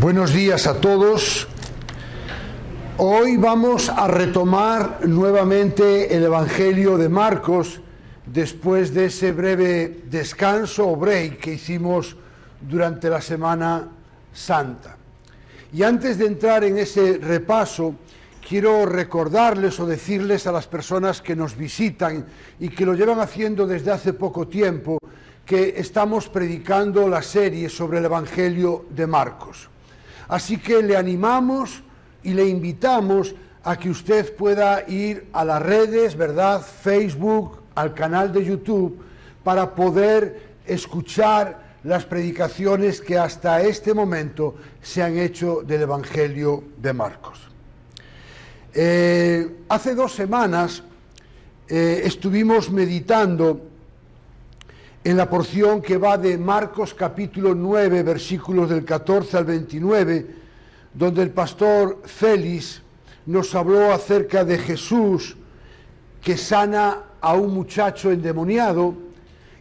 Buenos días a todos. Hoy vamos a retomar nuevamente el Evangelio de Marcos después de ese breve descanso o break que hicimos durante la Semana Santa. Y antes de entrar en ese repaso, quiero recordarles o decirles a las personas que nos visitan y que lo llevan haciendo desde hace poco tiempo, que estamos predicando la serie sobre el Evangelio de Marcos. Así que le animamos y le invitamos a que usted pueda ir a las redes, ¿verdad?, Facebook, al canal de YouTube, para poder escuchar las predicaciones que hasta este momento se han hecho del Evangelio de Marcos. Hace 2 semanas estuvimos meditando en la porción que va de Marcos capítulo 9, versículos del 14 al 29, donde el pastor Félix nos habló acerca de Jesús que sana a un muchacho endemoniado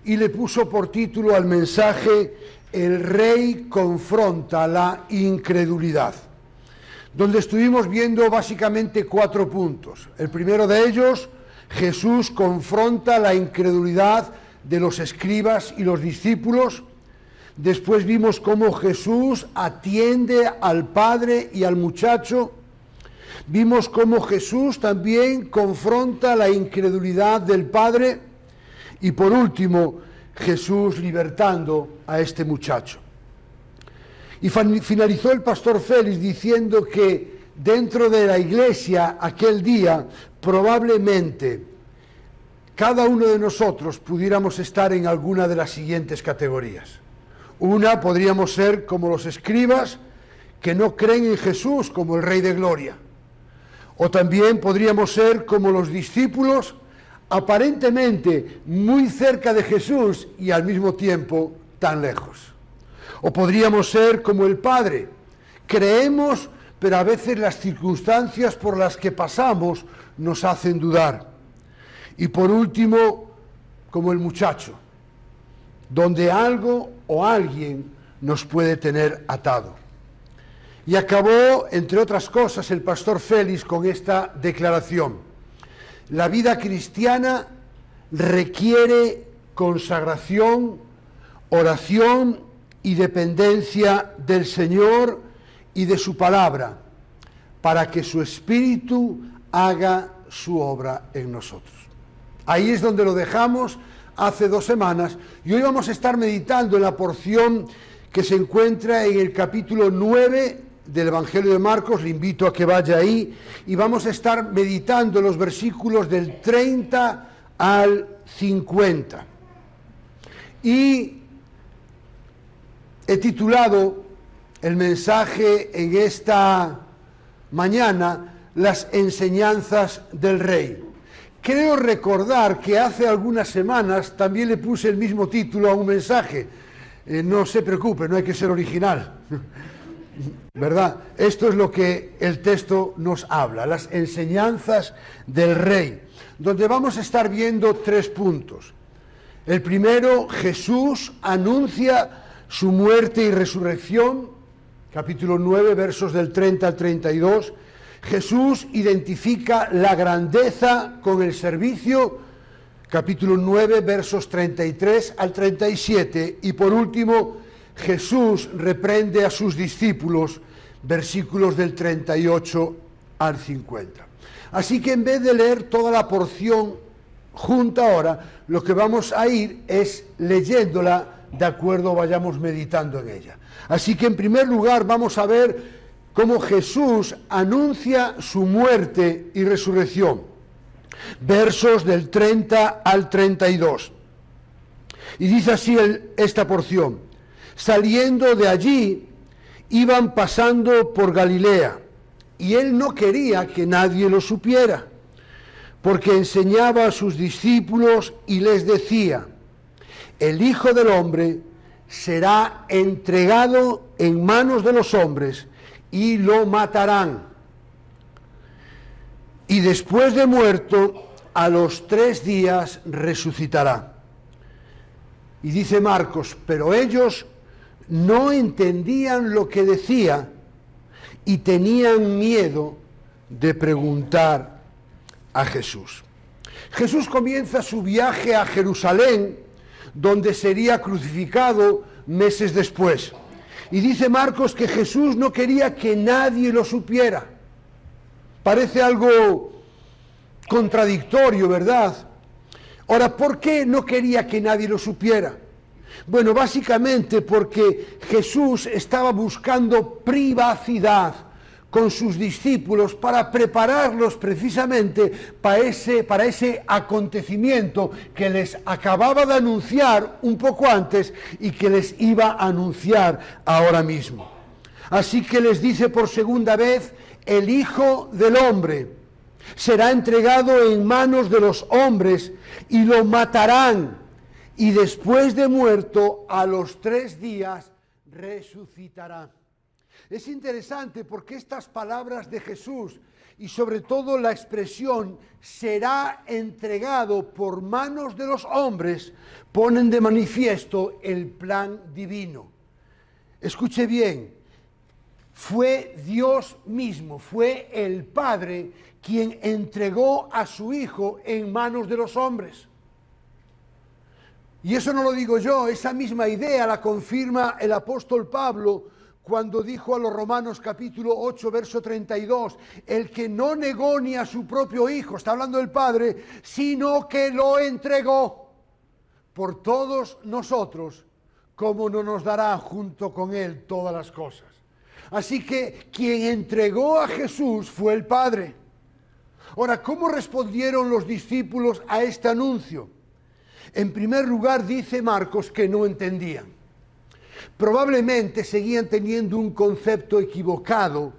y le puso por título al mensaje: El Rey confronta la incredulidad, donde estuvimos viendo básicamente 4 puntos. El primero de ellos: Jesús confronta la incredulidad de los escribas y los discípulos. Después vimos cómo Jesús atiende al padre y al muchacho. Vimos cómo Jesús también confronta la incredulidad del padre. Y por último, Jesús libertando a este muchacho. Y finalizó el pastor Félix diciendo que dentro de la iglesia aquel día probablemente cada uno de nosotros pudiéramos estar en alguna de las siguientes categorías. Una, podríamos ser como los escribas que no creen en Jesús como el Rey de Gloria. O también podríamos ser como los discípulos, aparentemente muy cerca de Jesús y al mismo tiempo tan lejos. O podríamos ser como el Padre. Creemos, pero a veces las circunstancias por las que pasamos nos hacen dudar. Y por último, como el muchacho, donde algo o alguien nos puede tener atado. Y acabó, entre otras cosas, el pastor Félix con esta declaración: la vida cristiana requiere consagración, oración y dependencia del Señor y de su palabra, para que su Espíritu haga su obra en nosotros. Ahí es donde lo dejamos hace 2 semanas, y hoy vamos a estar meditando en la porción que se encuentra en el capítulo 9 del Evangelio de Marcos. Le invito a que vaya ahí, y vamos a estar meditando los versículos del 30 al 50. Y he titulado el mensaje en esta mañana: las enseñanzas del Rey. Creo recordar que hace algunas semanas también le puse el mismo título a un mensaje. No se preocupe, no hay que ser original, ¿verdad? Esto es lo que el texto nos habla, las enseñanzas del Rey, donde vamos a estar viendo 3 puntos. El primero: Jesús anuncia su muerte y resurrección, capítulo 9, versos del 30 al 32. Jesús identifica la grandeza con el servicio, capítulo 9, versos 33 al 37. Y por último, Jesús reprende a sus discípulos, versículos del 38 al 50. Así que en vez de leer toda la porción junta ahora, lo que vamos a ir es leyéndola de acuerdo vayamos meditando en ella. Así que en primer lugar vamos a ver cómo Jesús anuncia su muerte y resurrección. Versos del 30 al 32. Y dice así esta porción: saliendo de allí, iban pasando por Galilea, y él no quería que nadie lo supiera, porque enseñaba a sus discípulos y les decía: el Hijo del Hombre será entregado en manos de los hombres, y lo matarán. Y después de muerto, a los 3 días resucitará. Y dice Marcos: pero ellos no entendían lo que decía, y tenían miedo de preguntar a Jesús. Jesús comienza su viaje a Jerusalén, donde sería crucificado meses después. Y dice Marcos que Jesús no quería que nadie lo supiera. Parece algo contradictorio, ¿verdad? Ahora, ¿por qué no quería que nadie lo supiera? Bueno, básicamente porque Jesús estaba buscando privacidad con sus discípulos para prepararlos precisamente para ese acontecimiento que les acababa de anunciar un poco antes y que les iba a anunciar ahora mismo. Así que les dice por segunda vez: el Hijo del Hombre será entregado en manos de los hombres y lo matarán, y después de muerto, a los 3 días resucitará. Es interesante porque estas palabras de Jesús y sobre todo la expresión será entregado por manos de los hombres ponen de manifiesto el plan divino. Escuche bien, fue Dios mismo, fue el Padre quien entregó a su Hijo en manos de los hombres. Y eso no lo digo yo, esa misma idea la confirma el apóstol Pablo cuando dijo a los Romanos capítulo 8, verso 32, el que no negó ni a su propio Hijo, está hablando del Padre, sino que lo entregó por todos nosotros, ¿cómo no nos dará junto con Él todas las cosas? Así que quien entregó a Jesús fue el Padre. Ahora, ¿cómo respondieron los discípulos a este anuncio? En primer lugar, dice Marcos que no entendían. Probablemente seguían teniendo un concepto equivocado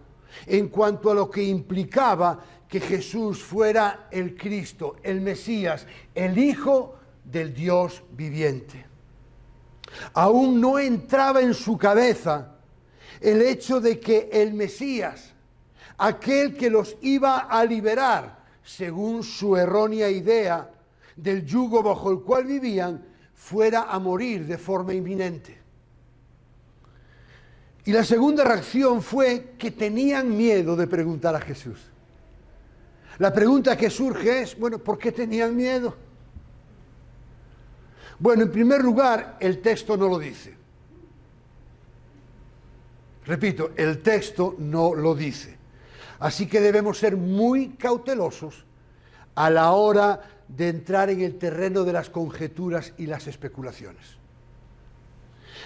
en cuanto a lo que implicaba que Jesús fuera el Cristo, el Mesías, el Hijo del Dios viviente. Aún no entraba en su cabeza el hecho de que el Mesías, aquel que los iba a liberar, según su errónea idea del yugo bajo el cual vivían, fuera a morir de forma inminente. Y la segunda reacción fue que tenían miedo de preguntar a Jesús. La pregunta que surge es, bueno, ¿por qué tenían miedo? Bueno, en primer lugar, el texto no lo dice. Repito, el texto no lo dice. Así que debemos ser muy cautelosos a la hora de entrar en el terreno de las conjeturas y las especulaciones.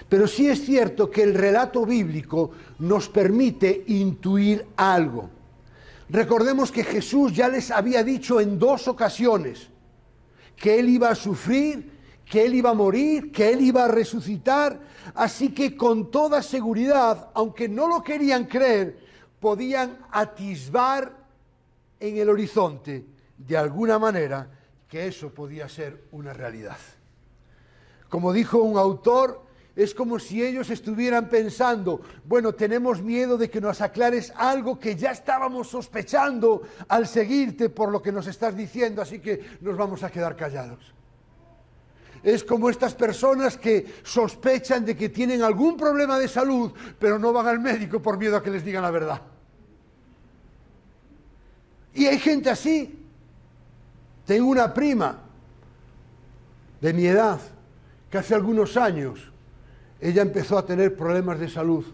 Pero sí es cierto que el relato bíblico nos permite intuir algo. Recordemos que Jesús ya les había dicho en 2 ocasiones que Él iba a sufrir, que Él iba a morir, que Él iba a resucitar. Así que con toda seguridad, aunque no lo querían creer, podían atisbar en el horizonte, de alguna manera, que eso podía ser una realidad. Como dijo un autor, es como si ellos estuvieran pensando, bueno, tenemos miedo de que nos aclares algo que ya estábamos sospechando al seguirte por lo que nos estás diciendo, así que nos vamos a quedar callados. Es como estas personas que sospechan de que tienen algún problema de salud, pero no van al médico por miedo a que les digan la verdad. Y hay gente así. Tengo una prima de mi edad que hace algunos años ella empezó a tener problemas de salud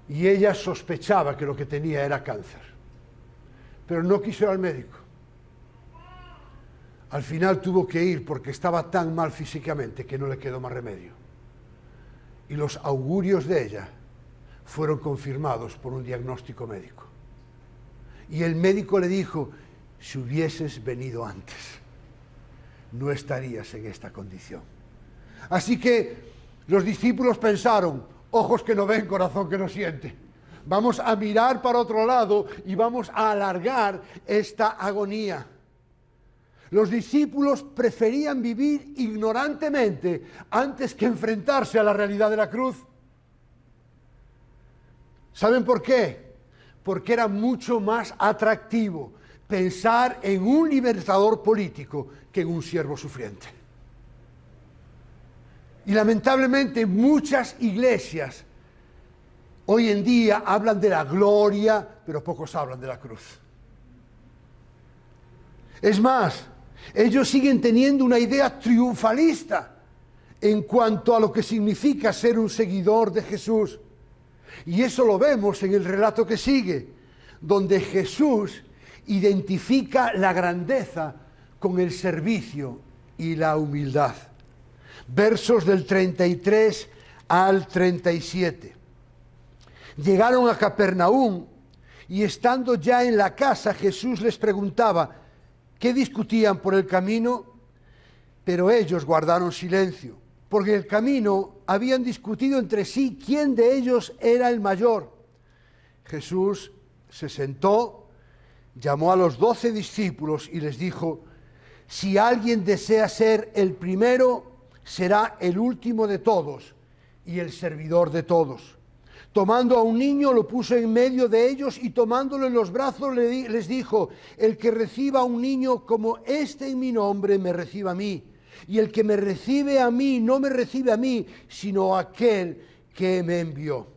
y ella sospechaba que lo que tenía era cáncer, pero no quiso ir al médico. Al final tuvo que ir porque estaba tan mal físicamente que no le quedó más remedio. Y los augurios de ella fueron confirmados por un diagnóstico médico. Y el médico le dijo, si hubieses venido antes, no estarías en esta condición. Así que los discípulos pensaron, ojos que no ven, corazón que no siente. Vamos a mirar para otro lado y vamos a alargar esta agonía. Los discípulos preferían vivir ignorantemente antes que enfrentarse a la realidad de la cruz. ¿Saben por qué? Porque era mucho más atractivo pensar en un libertador político que en un siervo sufriente. Y lamentablemente muchas iglesias Hoy en día hablan de la gloria, pero pocos hablan de la cruz. Es más, ellos siguen teniendo una idea triunfalista en cuanto a lo que significa ser un seguidor de Jesús. Y eso lo vemos en el relato que sigue, donde Jesús identifica la grandeza con el servicio y la humildad. Versos del 33 al 37. Llegaron a Capernaum y estando ya en la casa, Jesús les preguntaba qué discutían por el camino, pero ellos guardaron silencio, porque en el camino habían discutido entre sí quién de ellos era el mayor. Jesús se sentó, llamó a los 12 discípulos y les dijo: si alguien desea ser el primero, será el último de todos y el servidor de todos. Tomando a un niño, lo puso en medio de ellos y tomándolo en los brazos les dijo: el que reciba a un niño como este en mi nombre, me reciba a mí. Y el que me recibe a mí, no me recibe a mí, sino a aquel que me envió.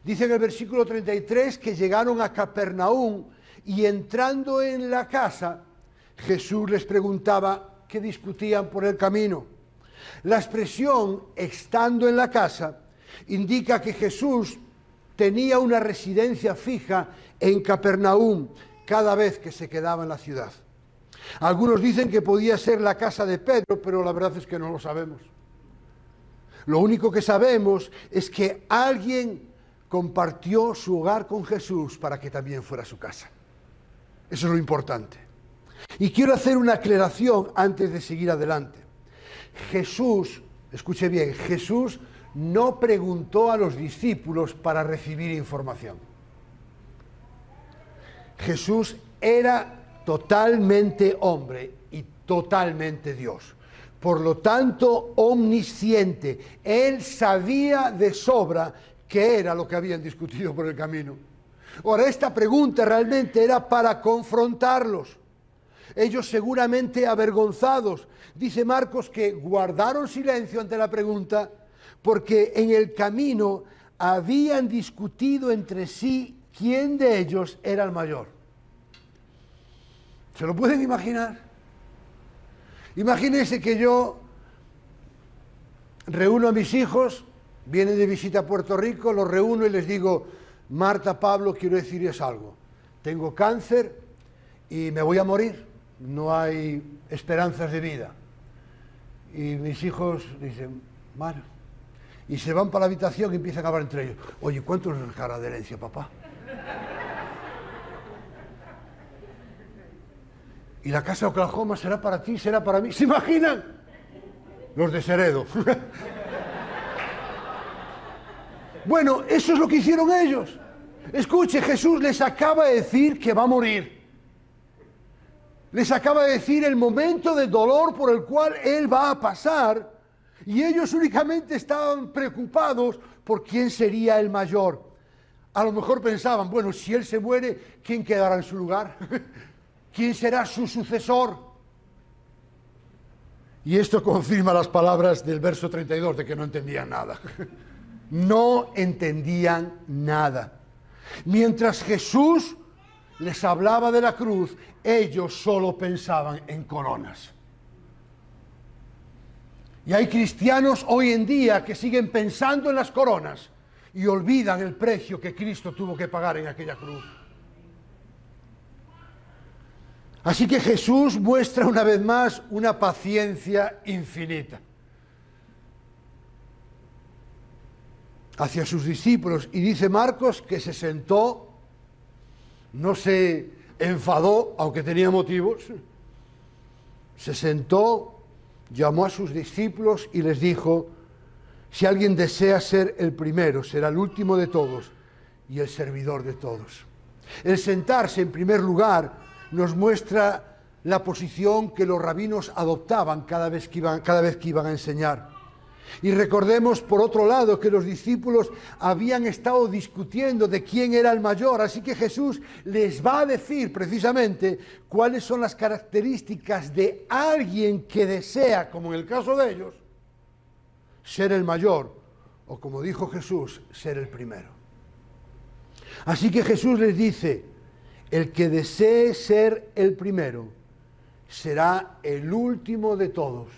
Dice en el versículo 33 que llegaron a Capernaum y entrando en la casa, Jesús les preguntaba qué discutían por el camino. La expresión estando en la casa indica que Jesús tenía una residencia fija en Capernaum cada vez que se quedaba en la ciudad. Algunos dicen que podía ser la casa de Pedro, pero la verdad es que no lo sabemos. Lo único que sabemos es que alguien compartió su hogar con Jesús para que también fuera su casa. Eso es lo importante. Y quiero hacer una aclaración antes de seguir adelante. Jesús, escuche bien, Jesús no preguntó a los discípulos para recibir información. Jesús era totalmente hombre y totalmente Dios. Por lo tanto, omnisciente. Él sabía de sobra qué era lo que habían discutido por el camino. Ahora, esta pregunta realmente era para confrontarlos. Ellos seguramente avergonzados. Dice Marcos que guardaron silencio ante la pregunta porque en el camino habían discutido entre sí quién de ellos era el mayor. ¿Se lo pueden imaginar? Imagínense que yo reúno a mis hijos, vienen de visita a Puerto Rico, los reúno y les digo: Marta, Pablo, quiero decirles algo. Tengo cáncer y me voy a morir. No hay esperanzas de vida. Y mis hijos dicen: bueno. Y se van para la habitación y empiezan a hablar entre ellos. Oye, ¿cuánto nos dejará de herencia, papá? Y la casa de Oklahoma será para ti, será para mí. ¿Se imaginan? Los desheredo. Bueno, eso es lo que hicieron ellos. Escuche, Jesús les acaba de decir que va a morir. Les acaba de decir el momento de dolor por el cual Él va a pasar. Y ellos únicamente estaban preocupados por quién sería el mayor. A lo mejor pensaban: bueno, si Él se muere, ¿quién quedará en su lugar? ¿Quién será su sucesor? Y esto confirma las palabras del verso 32 de que no entendían nada. No entendían nada. Mientras Jesús les hablaba de la cruz, ellos solo pensaban en coronas. Y hay cristianos hoy en día que siguen pensando en las coronas y olvidan el precio que Cristo tuvo que pagar en aquella cruz. Así que Jesús muestra una vez más una paciencia infinita hacia sus discípulos. Y dice Marcos que se sentó, no se enfadó, aunque tenía motivos, se sentó, llamó a sus discípulos y les dijo: si alguien desea ser el primero, será el último de todos y el servidor de todos. El sentarse en primer lugar nos muestra la posición que los rabinos adoptaban cada vez que iban a enseñar. Y recordemos, por otro lado, que los discípulos habían estado discutiendo de quién era el mayor, así que Jesús les va a decir precisamente cuáles son las características de alguien que desea, como en el caso de ellos, ser el mayor o como dijo Jesús, ser el primero. Así que Jesús les dice, el que desee ser el primero será el último de todos.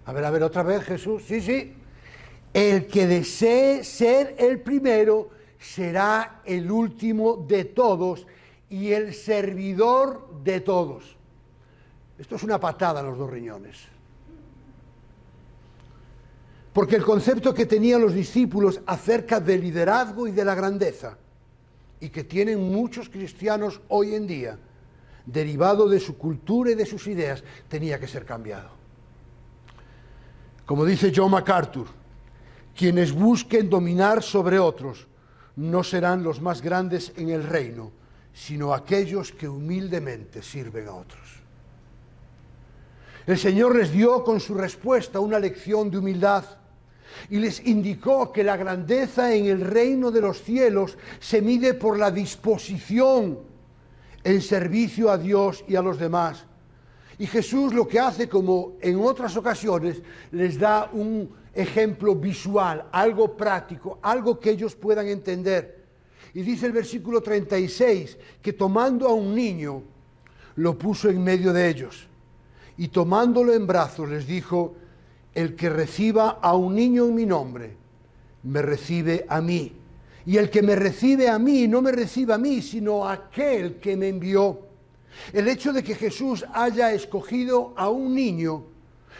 A ver, otra vez Jesús, sí. El que desee ser el primero será el último de todos y el servidor de todos. Esto es una patada a los dos riñones. Porque el concepto que tenían los discípulos acerca del liderazgo y de la grandeza, y que tienen muchos cristianos hoy en día, derivado de su cultura y de sus ideas, tenía que ser cambiado. Como dice John MacArthur, quienes busquen dominar sobre otros no serán los más grandes en el reino, sino aquellos que humildemente sirven a otros. El Señor les dio con su respuesta una lección de humildad y les indicó que la grandeza en el reino de los cielos se mide por la disposición en servicio a Dios y a los demás. Y Jesús lo que hace, como en otras ocasiones, les da un ejemplo visual, algo práctico, algo que ellos puedan entender. Y dice el versículo 36, que tomando a un niño, lo puso en medio de ellos. Y tomándolo en brazos les dijo, el que reciba a un niño en mi nombre, me recibe a mí. Y el que me recibe a mí, no me recibe a mí, sino a aquel que me envió. El hecho de que Jesús haya escogido a un niño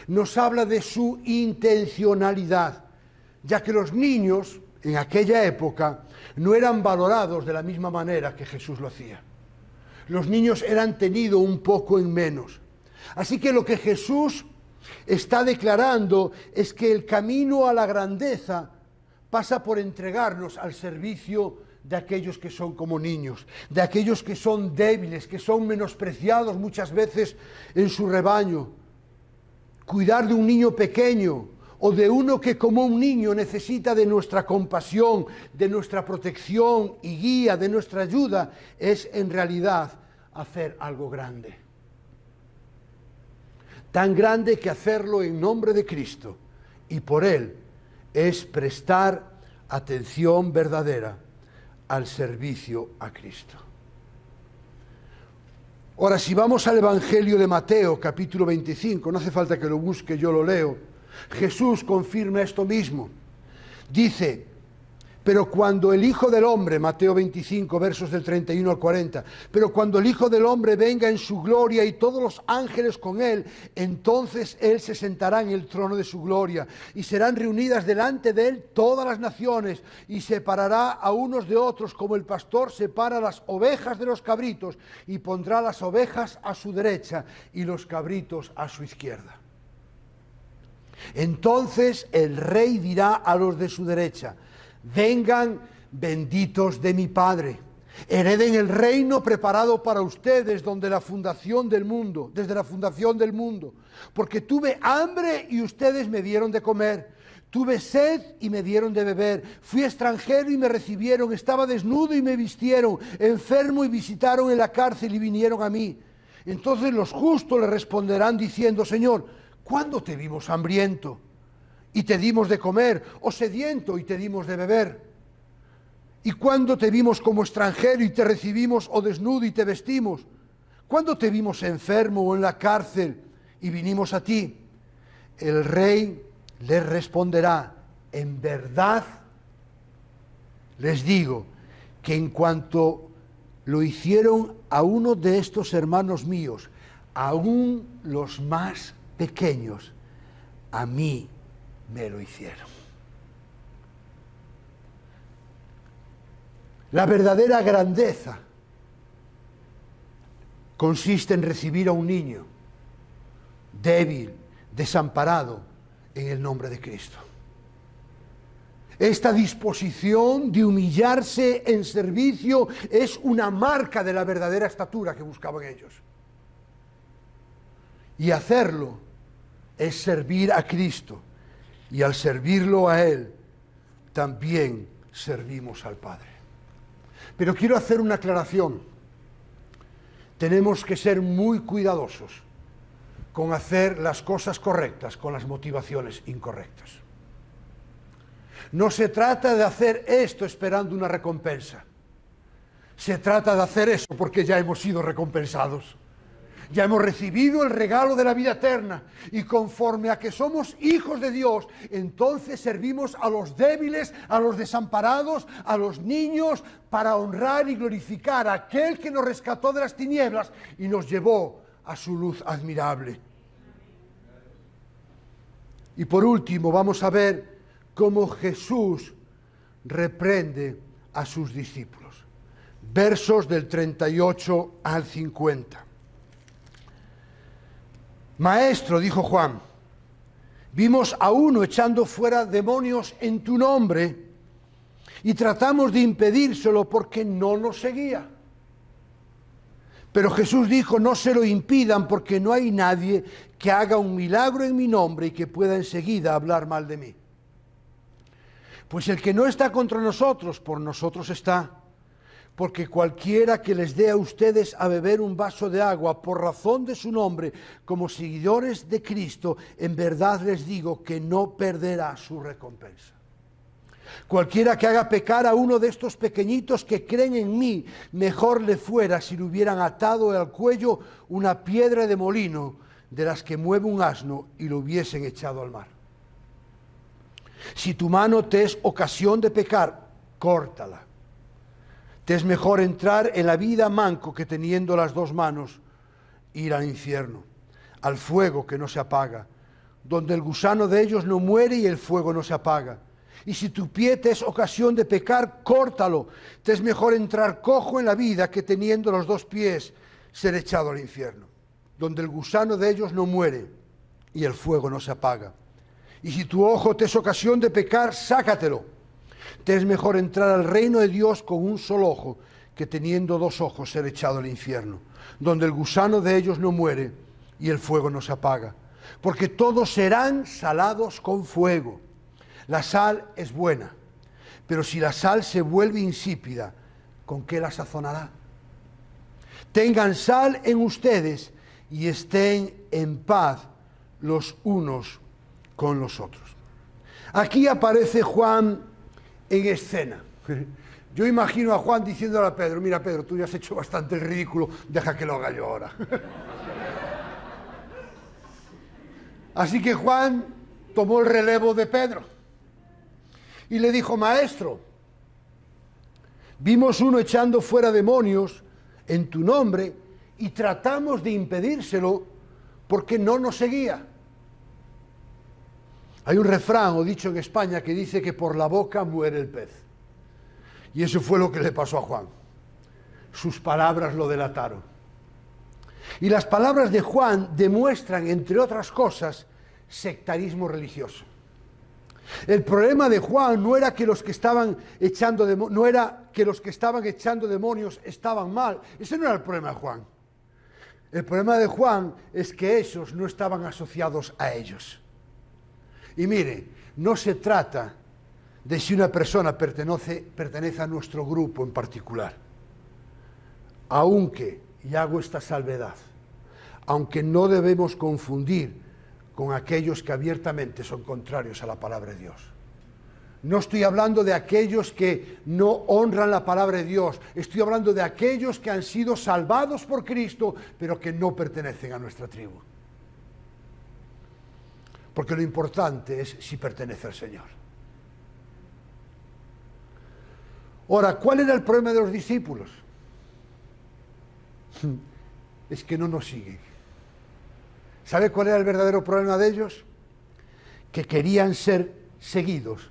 nos habla de su intencionalidad, ya que los niños en aquella época no eran valorados de la misma manera que Jesús lo hacía. Los niños eran tenidos un poco en menos. Así que lo que Jesús está declarando es que el camino a la grandeza pasa por entregarnos al servicio de aquellos que son como niños, de aquellos que son débiles, que son menospreciados muchas veces en su rebaño. Cuidar de un niño pequeño o de uno que como un niño necesita de nuestra compasión, de nuestra protección y guía, de nuestra ayuda, es en realidad hacer algo grande. Tan grande que hacerlo en nombre de Cristo y por Él es prestar atención verdadera al servicio a Cristo. Ahora, si vamos al Evangelio de Mateo, capítulo 25, no hace falta que lo busque, yo lo leo, Jesús confirma esto mismo. Dice, pero cuando el Hijo del Hombre, Mateo 25, versos del 31 al 40, pero cuando el Hijo del Hombre venga en su gloria y todos los ángeles con Él, entonces Él se sentará en el trono de su gloria y serán reunidas delante de Él todas las naciones y separará a unos de otros como el pastor separa las ovejas de los cabritos y pondrá las ovejas a su derecha y los cabritos a su izquierda. Entonces el Rey dirá a los de su derecha, vengan benditos de mi Padre, hereden el reino preparado para ustedes desde la fundación del mundo, porque tuve hambre y ustedes me dieron de comer, tuve sed y me dieron de beber, fui extranjero y me recibieron, estaba desnudo y me vistieron, enfermo y visitaron en la cárcel y vinieron a mí. Entonces los justos le responderán diciendo, Señor, ¿cuándo te vimos hambriento y te dimos de comer, o sediento y te dimos de beber? ¿Y cuándo te vimos como extranjero y te recibimos, o desnudo y te vestimos? ¿Cuándo te vimos enfermo o en la cárcel y vinimos a ti? El Rey les responderá, en verdad les digo que en cuanto lo hicieron a uno de estos hermanos míos, aún los más pequeños, a mí me lo hicieron. La verdadera grandeza consiste en recibir a un niño débil, desamparado, en el nombre de Cristo. Esta disposición de humillarse en servicio es una marca de la verdadera estatura que buscaban ellos. Y hacerlo es servir a Cristo. Y al servirlo a Él, también servimos al Padre. Pero quiero hacer una aclaración. Tenemos que ser muy cuidadosos con hacer las cosas correctas con las motivaciones incorrectas. No se trata de hacer esto esperando una recompensa. Se trata de hacer eso porque ya hemos sido recompensados. Ya hemos recibido el regalo de la vida eterna. Y conforme a que somos hijos de Dios, entonces servimos a los débiles, a los desamparados, a los niños, para honrar y glorificar a aquel que nos rescató de las tinieblas y nos llevó a su luz admirable. Y por último, vamos a ver cómo Jesús reprende a sus discípulos. Versos del 38 al 50. Maestro, dijo Juan, vimos a uno echando fuera demonios en tu nombre y tratamos de impedírselo porque no nos seguía. Pero Jesús dijo, no se lo impidan porque no hay nadie que haga un milagro en mi nombre y que pueda enseguida hablar mal de mí. Pues el que no está contra nosotros, por nosotros está. Porque cualquiera que les dé a ustedes a beber un vaso de agua por razón de su nombre, como seguidores de Cristo, en verdad les digo que no perderá su recompensa. Cualquiera que haga pecar a uno de estos pequeñitos que creen en mí, mejor le fuera si le hubieran atado al cuello una piedra de molino de las que mueve un asno y lo hubiesen echado al mar. Si tu mano te es ocasión de pecar, córtala. Te es mejor entrar en la vida manco que teniendo las dos manos ir al infierno, al fuego que no se apaga, donde el gusano de ellos no muere y el fuego no se apaga. Y si tu pie te es ocasión de pecar, córtalo. Te es mejor entrar cojo en la vida que teniendo los dos pies ser echado al infierno, donde el gusano de ellos no muere y el fuego no se apaga. Y si tu ojo te es ocasión de pecar, sácatelo. Te es mejor entrar al reino de Dios con un solo ojo que teniendo dos ojos ser echado al infierno, donde el gusano de ellos no muere y el fuego no se apaga. Porque todos serán salados con fuego. La sal es buena, pero si la sal se vuelve insípida, ¿con qué la sazonará? Tengan sal en ustedes y estén en paz los unos con los otros. Aquí aparece Juan en escena. Yo imagino a Juan diciéndole a Pedro, mira Pedro, tú ya has hecho bastante el ridículo, deja que lo haga yo ahora. Así que Juan tomó el relevo de Pedro y le dijo, maestro, vimos uno echando fuera demonios en tu nombre y tratamos de impedírselo porque no nos seguía. Hay un refrán o dicho en España que dice que por la boca muere el pez. Y eso fue lo que le pasó a Juan. Sus palabras lo delataron. Y las palabras de Juan demuestran, entre otras cosas, sectarismo religioso. El problema de Juan no era que los que estaban echando demonios estaban mal. Ese no era el problema de Juan. El problema de Juan es que esos no estaban asociados a ellos. Y mire, no se trata de si una persona pertenece a nuestro grupo en particular. Aunque, y hago esta salvedad, aunque no debemos confundir con aquellos que abiertamente son contrarios a la palabra de Dios. No estoy hablando de aquellos que no honran la palabra de Dios, estoy hablando de aquellos que han sido salvados por Cristo, pero que no pertenecen a nuestra tribu. Porque lo importante es si pertenece al Señor. Ahora, ¿cuál era el problema de los discípulos? Es que no nos siguen. ¿Sabe cuál era el verdadero problema de ellos? Que querían ser seguidos,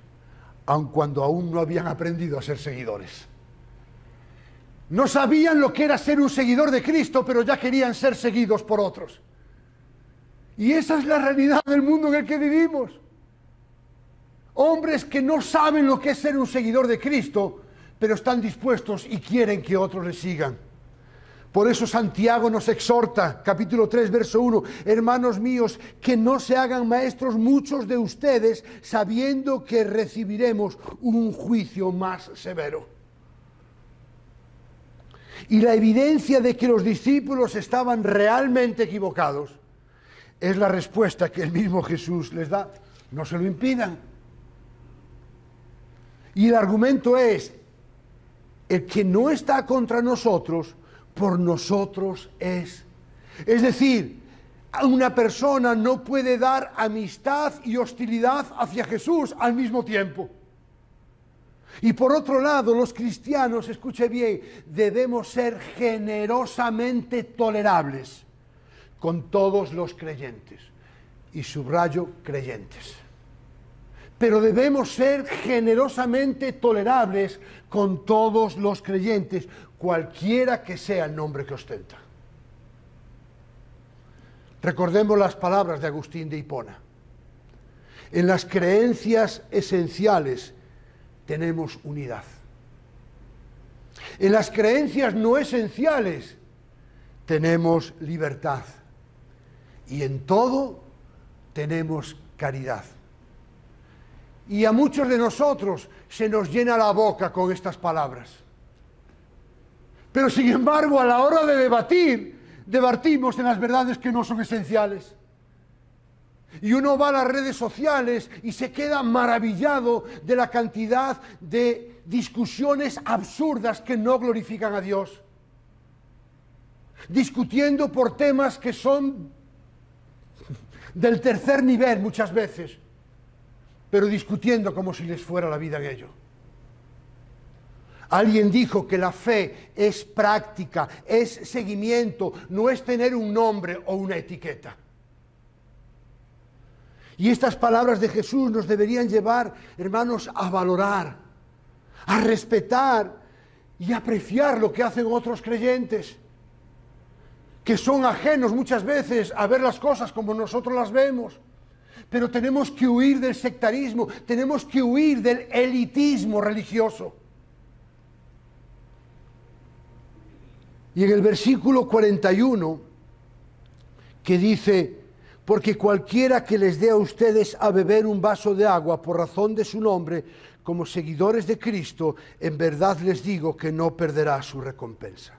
aun cuando aún no habían aprendido a ser seguidores. No sabían lo que era ser un seguidor de Cristo, pero ya querían ser seguidos por otros. Y esa es la realidad del mundo en el que vivimos. Hombres que no saben lo que es ser un seguidor de Cristo, pero están dispuestos y quieren que otros les sigan. Por eso Santiago nos exhorta, capítulo 3, verso 1, hermanos míos, que no se hagan maestros muchos de ustedes, sabiendo que recibiremos un juicio más severo. Y la evidencia de que los discípulos estaban realmente equivocados es la respuesta que el mismo Jesús les da. No se lo impidan. Y el argumento es, el que no está contra nosotros, por nosotros es. Es decir, una persona no puede dar amistad y hostilidad hacia Jesús al mismo tiempo. Y por otro lado, los cristianos, escuche bien, debemos ser generosamente tolerables con todos los creyentes. Y subrayo, creyentes. Pero debemos ser generosamente tolerables con todos los creyentes, cualquiera que sea el nombre que ostenta. Recordemos las palabras de Agustín de Hipona. En las creencias esenciales tenemos unidad. En las creencias no esenciales tenemos libertad. Y en todo tenemos caridad. Y a muchos de nosotros se nos llena la boca con estas palabras. Pero sin embargo, a la hora de debatimos en las verdades que no son esenciales. Y uno va a las redes sociales y se queda maravillado de la cantidad de discusiones absurdas que no glorifican a Dios. Discutiendo por temas que son del tercer nivel muchas veces, pero discutiendo como si les fuera la vida en ello. Alguien dijo que la fe es práctica, es seguimiento, no es tener un nombre o una etiqueta. Y estas palabras de Jesús nos deberían llevar, hermanos, a valorar, a respetar y apreciar lo que hacen otros creyentes, que son ajenos muchas veces a ver las cosas como nosotros las vemos. Pero tenemos que huir del sectarismo, tenemos que huir del elitismo religioso. Y en el versículo 41, que dice: porque cualquiera que les dé a ustedes a beber un vaso de agua por razón de su nombre, como seguidores de Cristo, en verdad les digo que no perderá su recompensa.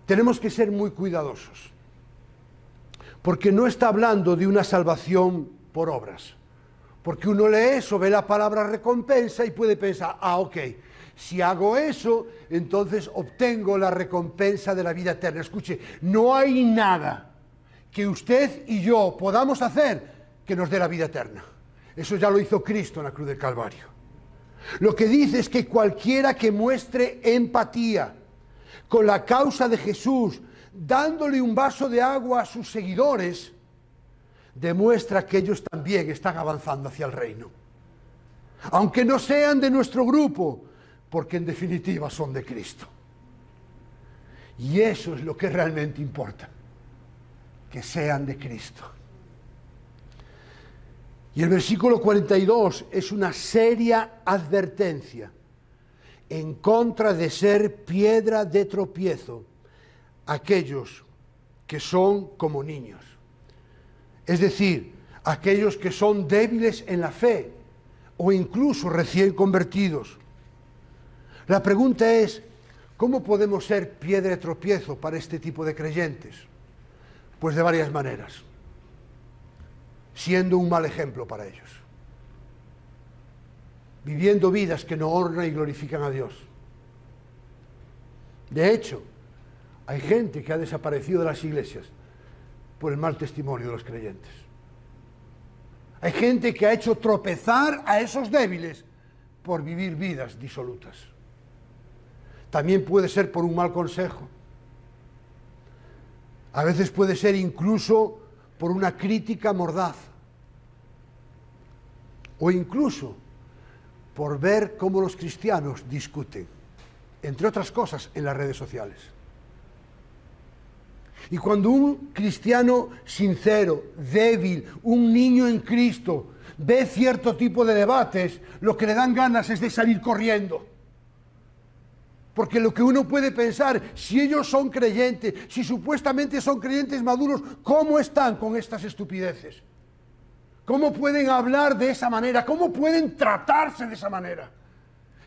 Tenemos que ser muy cuidadosos, porque no está hablando de una salvación por obras. Porque uno lee eso, ve la palabra recompensa y puede pensar, ok, si hago eso, entonces obtengo la recompensa de la vida eterna. Escuche, no hay nada que usted y yo podamos hacer que nos dé la vida eterna. Eso ya lo hizo Cristo en la cruz del Calvario. Lo que dice es que cualquiera que muestre empatía con la causa de Jesús, dándole un vaso de agua a sus seguidores, demuestra que ellos también están avanzando hacia el reino. Aunque no sean de nuestro grupo, porque en definitiva son de Cristo. Y eso es lo que realmente importa, que sean de Cristo. Y el versículo 42 es una seria advertencia en contra de ser piedra de tropiezo aquellos que son como niños. Es decir, aquellos que son débiles en la fe o incluso recién convertidos. La pregunta es, ¿cómo podemos ser piedra de tropiezo para este tipo de creyentes? Pues de varias maneras. Siendo un mal ejemplo para ellos. Viviendo vidas que no honran y glorifican a Dios. De hecho, hay gente que ha desaparecido de las iglesias por el mal testimonio de los creyentes. Hay gente que ha hecho tropezar a esos débiles por vivir vidas disolutas. También puede ser por un mal consejo. A veces puede ser incluso por una crítica mordaz. O incluso por ver cómo los cristianos discuten, entre otras cosas, en las redes sociales. Y cuando un cristiano sincero, débil, un niño en Cristo, ve cierto tipo de debates, lo que le dan ganas es de salir corriendo. Porque lo que uno puede pensar, si ellos son creyentes, si supuestamente son creyentes maduros, ¿cómo están con estas estupideces? ¿Cómo pueden hablar de esa manera? ¿Cómo pueden tratarse de esa manera?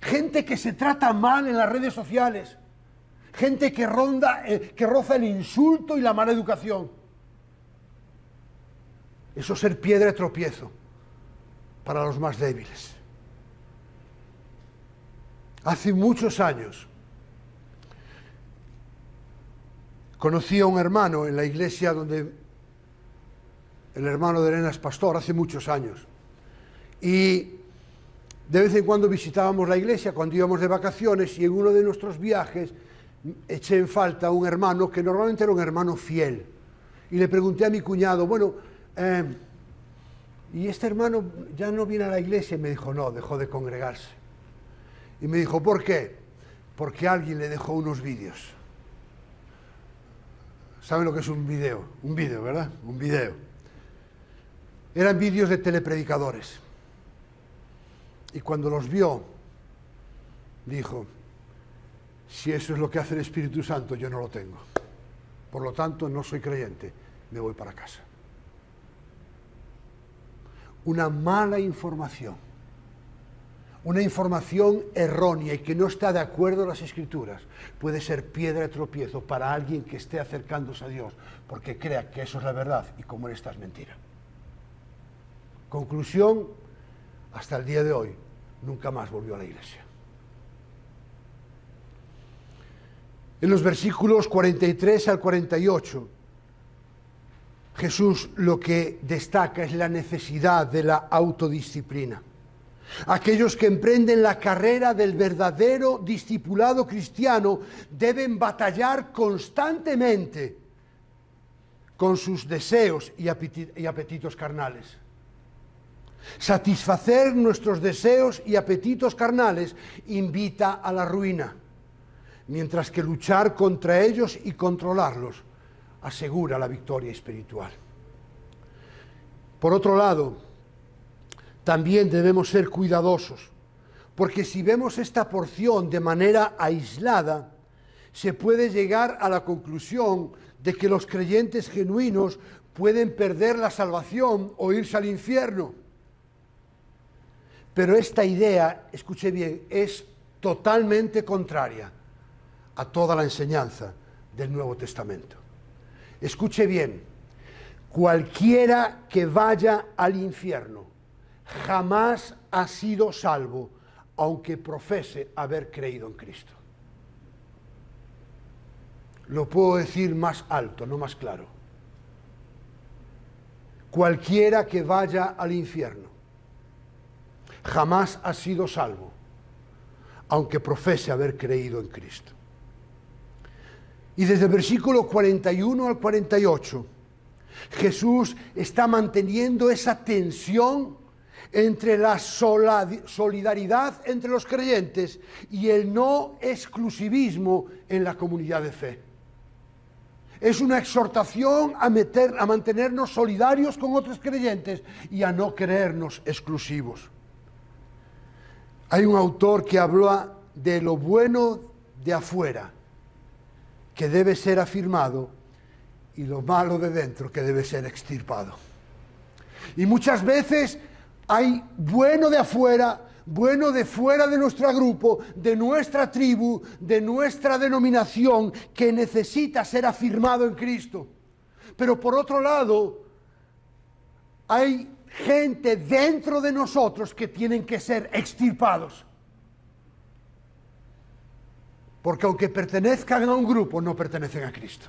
Gente que se trata mal en las redes sociales. Gente que roza el insulto y la mala educación. Eso es ser piedra de tropiezo para los más débiles. Hace muchos años conocí a un hermano en la iglesia donde el hermano de Elena es pastor, hace muchos años. Y de vez en cuando visitábamos la iglesia cuando íbamos de vacaciones, y en uno de nuestros viajes eché en falta a un hermano que normalmente era un hermano fiel. Y le pregunté a mi cuñado, bueno, ¿y este hermano ya no viene a la iglesia? Y me dijo, no, dejó de congregarse. Y me dijo, ¿por qué? Porque alguien le dejó unos vídeos. ¿Saben lo que es un vídeo? Un vídeo, ¿verdad? Un vídeo. Eran vídeos de telepredicadores. Y cuando los vio, dijo, si eso es lo que hace el Espíritu Santo, yo no lo tengo. Por lo tanto, no soy creyente, me voy para casa. Una mala información, una información errónea y que no está de acuerdo a las Escrituras, puede ser piedra de tropiezo para alguien que esté acercándose a Dios, porque crea que eso es la verdad y como él está es mentira. Conclusión, hasta el día de hoy, nunca más volvió a la iglesia. En los versículos 43 al 48, Jesús lo que destaca es la necesidad de la autodisciplina. Aquellos que emprenden la carrera del verdadero discipulado cristiano deben batallar constantemente con sus deseos y apetitos carnales. Satisfacer nuestros deseos y apetitos carnales invita a la ruina, mientras que luchar contra ellos y controlarlos asegura la victoria espiritual. Por otro lado, también debemos ser cuidadosos, porque si vemos esta porción de manera aislada, se puede llegar a la conclusión de que los creyentes genuinos pueden perder la salvación o irse al infierno. Pero esta idea, escuche bien, es totalmente contraria a toda la enseñanza del Nuevo Testamento. Escuche bien, cualquiera que vaya al infierno jamás ha sido salvo, aunque profese haber creído en Cristo. Lo puedo decir más alto, no más claro. Cualquiera que vaya al infierno jamás ha sido salvo, aunque profese haber creído en Cristo. Y desde el versículo 41 al 48, Jesús está manteniendo esa tensión entre la solidaridad entre los creyentes y el no exclusivismo en la comunidad de fe. Es una exhortación a mantenernos solidarios con otros creyentes y a no creernos exclusivos. Hay un autor que habla de lo bueno de afuera, que debe ser afirmado, y lo malo de dentro, que debe ser extirpado. Y muchas veces hay bueno de afuera, bueno de fuera de nuestro grupo, de nuestra tribu, de nuestra denominación, que necesita ser afirmado en Cristo. Pero por otro lado, hay gente dentro de nosotros que tienen que ser extirpados. Porque aunque pertenezcan a un grupo, no pertenecen a Cristo.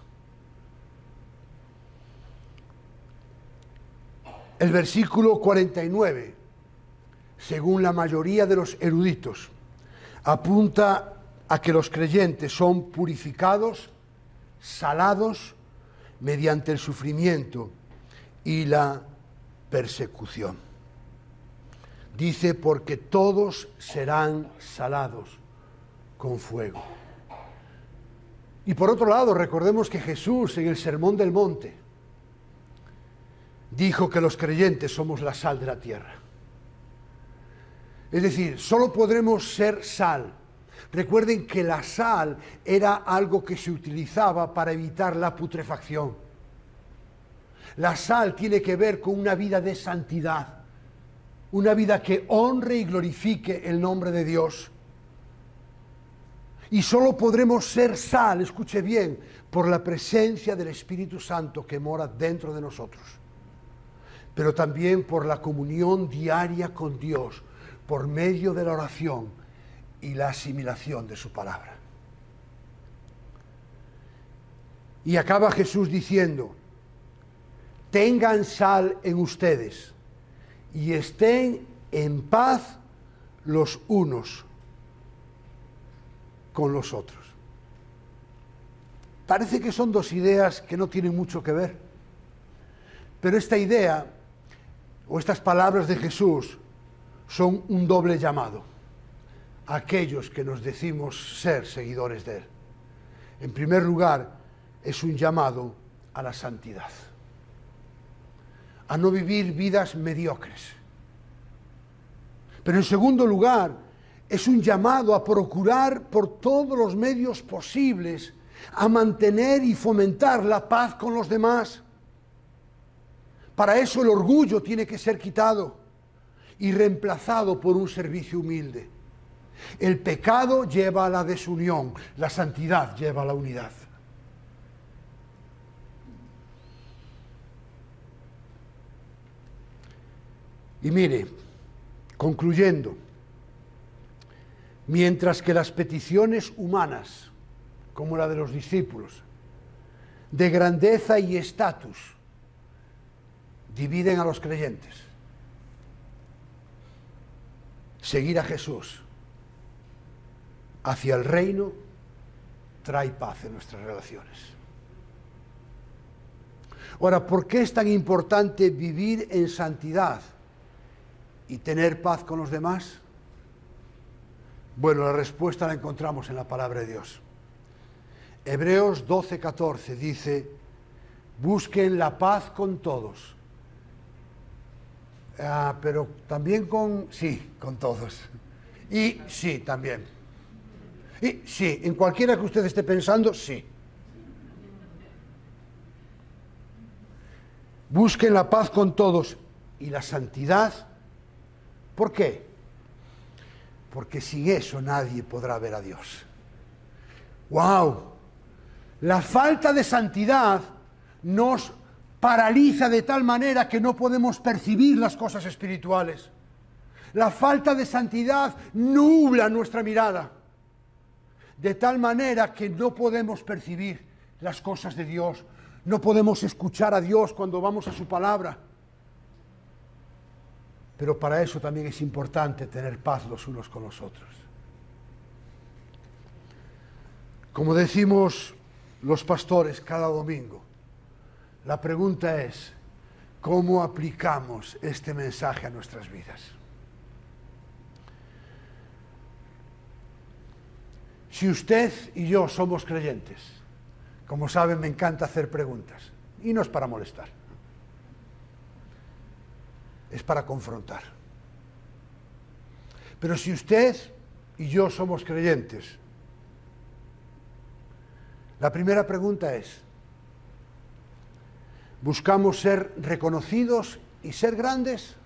El versículo 49, según la mayoría de los eruditos, apunta a que los creyentes son purificados, salados, mediante el sufrimiento y la persecución. Dice, porque todos serán salados con fuego. Y por otro lado, recordemos que Jesús en el Sermón del Monte dijo que los creyentes somos la sal de la tierra. Es decir, solo podremos ser sal. Recuerden que la sal era algo que se utilizaba para evitar la putrefacción. La sal tiene que ver con una vida de santidad, una vida que honre y glorifique el nombre de Dios. Y solo podremos ser sal, escuche bien, por la presencia del Espíritu Santo que mora dentro de nosotros. pero también por la comunión diaria con Dios, por medio de la oración y la asimilación de su palabra. Y acaba Jesús diciendo: tengan sal en ustedes y estén en paz los unos con los otros. Parece que son dos ideas que no tienen mucho que ver, pero esta idea o estas palabras de Jesús son un doble llamado a aquellos que nos decimos ser seguidores de Él. En primer lugar, es un llamado a la santidad, a no vivir vidas mediocres. Pero en segundo lugar, es un llamado a procurar por todos los medios posibles a mantener y fomentar la paz con los demás. Para eso el orgullo tiene que ser quitado y reemplazado por un servicio humilde. El pecado lleva a la desunión, la santidad lleva a la unidad. Y mire, concluyendo, mientras que las peticiones humanas, como la de los discípulos, de grandeza y estatus, dividen a los creyentes, seguir a Jesús hacia el reino trae paz en nuestras relaciones. Ahora, ¿por qué es tan importante vivir en santidad y tener paz con los demás? Bueno, la respuesta la encontramos en la palabra de Dios. Hebreos 12:14 dice: busquen la paz con todos. Pero también con todos. Y sí, también. Y sí, en cualquiera que usted esté pensando, sí. Busquen la paz con todos y la santidad. ¿Por qué? Porque sin eso nadie podrá ver a Dios. ¡Wow! La falta de santidad nos paraliza de tal manera que no podemos percibir las cosas espirituales. La falta de santidad nubla nuestra mirada, de tal manera que no podemos percibir las cosas de Dios, no podemos escuchar a Dios cuando vamos a su palabra. Pero para eso también es importante tener paz los unos con los otros. Como decimos los pastores cada domingo, la pregunta es: ¿cómo aplicamos este mensaje a nuestras vidas? Si usted y yo somos creyentes, como saben, me encanta hacer preguntas, y no es para molestar, es para confrontar. Pero si usted y yo somos creyentes, la primera pregunta es: ¿buscamos ser reconocidos y ser grandes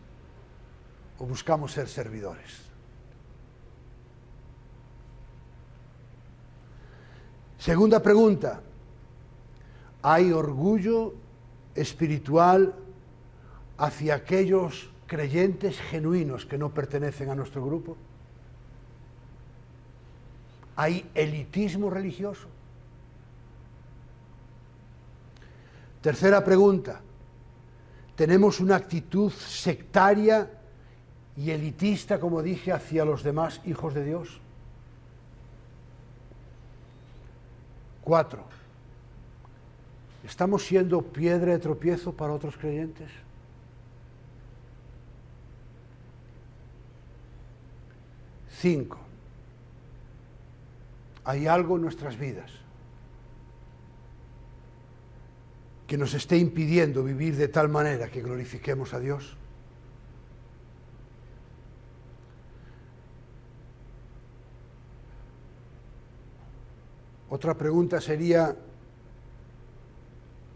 o buscamos ser servidores? Segunda pregunta: ¿hay orgullo espiritual hacia aquellos creyentes genuinos que no pertenecen a nuestro grupo? ¿Hay elitismo religioso? Tercera pregunta: ¿tenemos una actitud sectaria y elitista, como dije, hacia los demás hijos de Dios? 4. ¿Estamos siendo piedra de tropiezo para otros creyentes? 5. ¿Hay algo en nuestras vidas que nos esté impidiendo vivir de tal manera que glorifiquemos a Dios? Otra pregunta sería: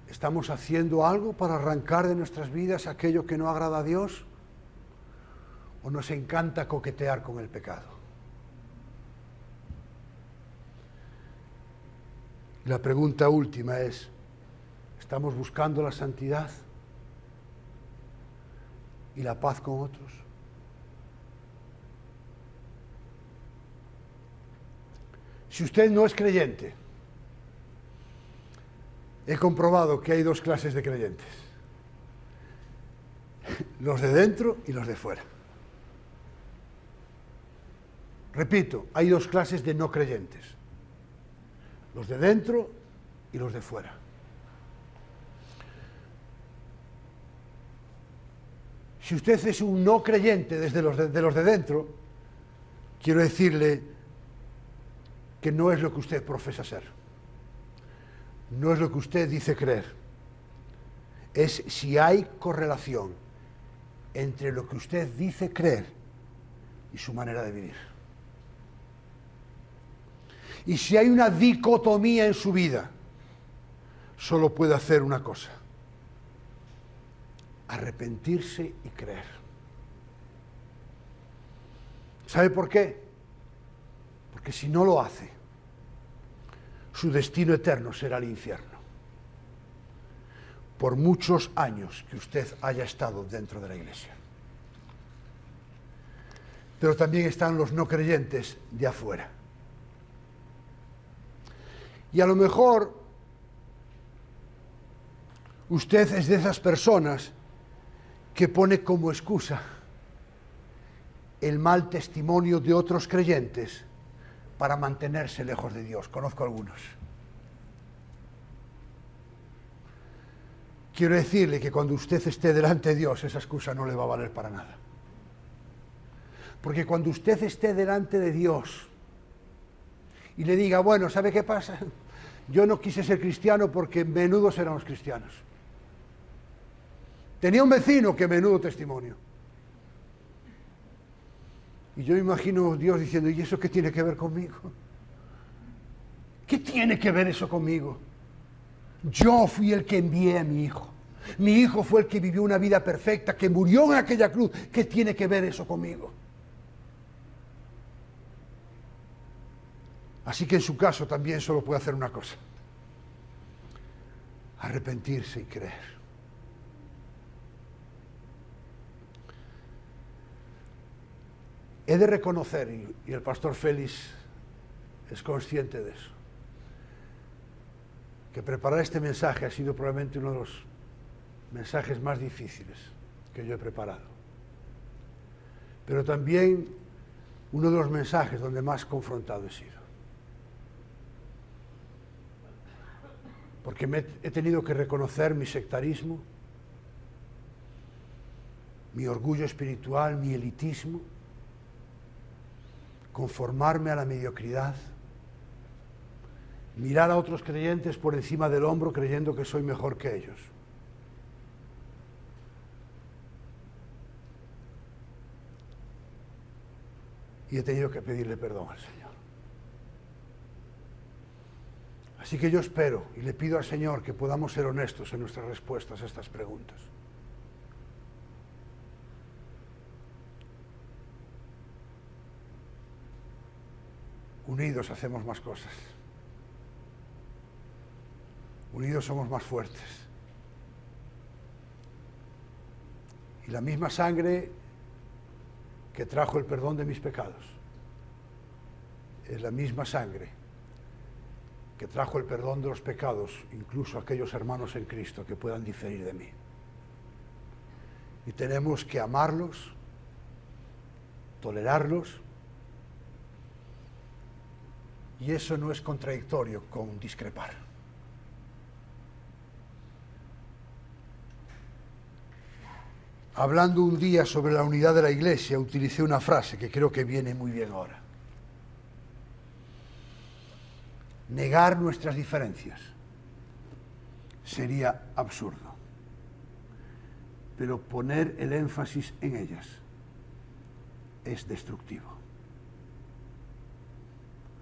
¿estamos haciendo algo para arrancar de nuestras vidas aquello que no agrada a Dios? ¿O nos encanta coquetear con el pecado? Y la pregunta última es: ¿estamos buscando la santidad? y la paz con otros. Si usted no es creyente, he comprobado que hay dos clases de creyentes: los de dentro y los de fuera. Repito, hay dos clases de no creyentes: los de dentro y los de fuera. Si usted es un no creyente desde los de dentro, quiero decirle que no es lo que usted profesa ser. No es lo que usted dice creer. Es si hay correlación entre lo que usted dice creer y su manera de vivir. Y si hay una dicotomía en su vida, solo puede hacer una cosa: arrepentirse y creer. ¿Sabe por qué? Porque si no lo hace, su destino eterno será el infierno, por muchos años que usted haya estado dentro de la iglesia. Pero también están los no creyentes de afuera. Y a lo mejor usted es de esas personas que pone como excusa el mal testimonio de otros creyentes para mantenerse lejos de Dios. Conozco algunos. Quiero decirle que cuando usted esté delante de Dios, esa excusa no le va a valer para nada. Porque cuando usted esté delante de Dios y le diga, bueno, ¿sabe qué pasa? Yo no quise ser cristiano porque menudos éramos cristianos. Tenía un vecino que menudo testimonio. Y yo imagino a Dios diciendo, ¿y eso qué tiene que ver conmigo? ¿Qué tiene que ver eso conmigo? Yo fui el que envié a mi hijo. Mi hijo fue el que vivió una vida perfecta, que murió en aquella cruz. ¿Qué tiene que ver eso conmigo? Así que en su caso también solo puede hacer una cosa: arrepentirse y creer. He de reconocer, y el pastor Félix es consciente de eso, que preparar este mensaje ha sido probablemente uno de los mensajes más difíciles que yo he preparado. Pero también uno de los mensajes donde más confrontado he sido. Porque he tenido que reconocer mi sectarismo, mi orgullo espiritual, mi elitismo, conformarme a la mediocridad, mirar a otros creyentes por encima del hombro creyendo que soy mejor que ellos. Y he tenido que pedirle perdón al Señor. Así que yo espero y le pido al Señor que podamos ser honestos en nuestras respuestas a estas preguntas. Unidos hacemos más cosas. Unidos somos más fuertes. Y la misma sangre que trajo el perdón de mis pecados es la misma sangre que trajo el perdón de los pecados, incluso a aquellos hermanos en Cristo que puedan diferir de mí. Y tenemos que amarlos, tolerarlos, y eso no es contradictorio con discrepar. Hablando un día sobre la unidad de la Iglesia, utilicé una frase que creo que viene muy bien ahora. Negar nuestras diferencias sería absurdo, pero poner el énfasis en ellas es destructivo.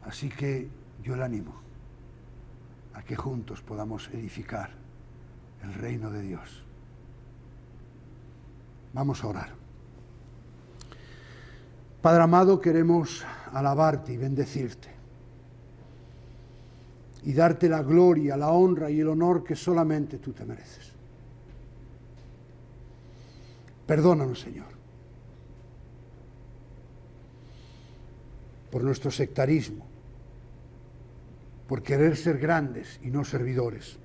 Así que yo le animo a que juntos podamos edificar el reino de Dios. Vamos a orar. Padre amado, queremos alabarte y bendecirte y darte la gloria, la honra y el honor que solamente tú te mereces. Perdónanos, Señor, por nuestro sectarismo, por querer ser grandes y no servidores.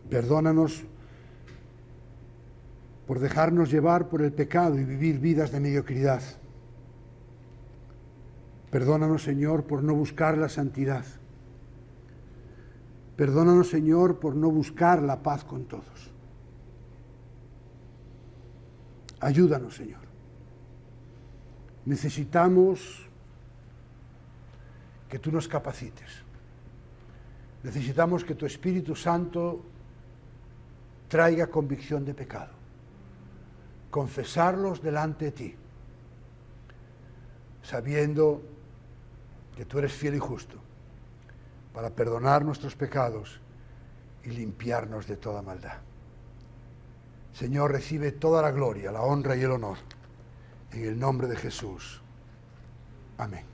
Perdónanos por dejarnos llevar por el pecado y vivir vidas de mediocridad. Perdónanos, Señor, por no buscar la santidad. Perdónanos, Señor, por no buscar la paz con todos. Ayúdanos, Señor. Necesitamos que tú nos capacites. Necesitamos que tu Espíritu Santo traiga convicción de pecado. Confesarlos delante de ti, sabiendo que tú eres fiel y justo para perdonar nuestros pecados y limpiarnos de toda maldad. Señor, recibe toda la gloria, la honra y el honor, en el nombre de Jesús. Amén.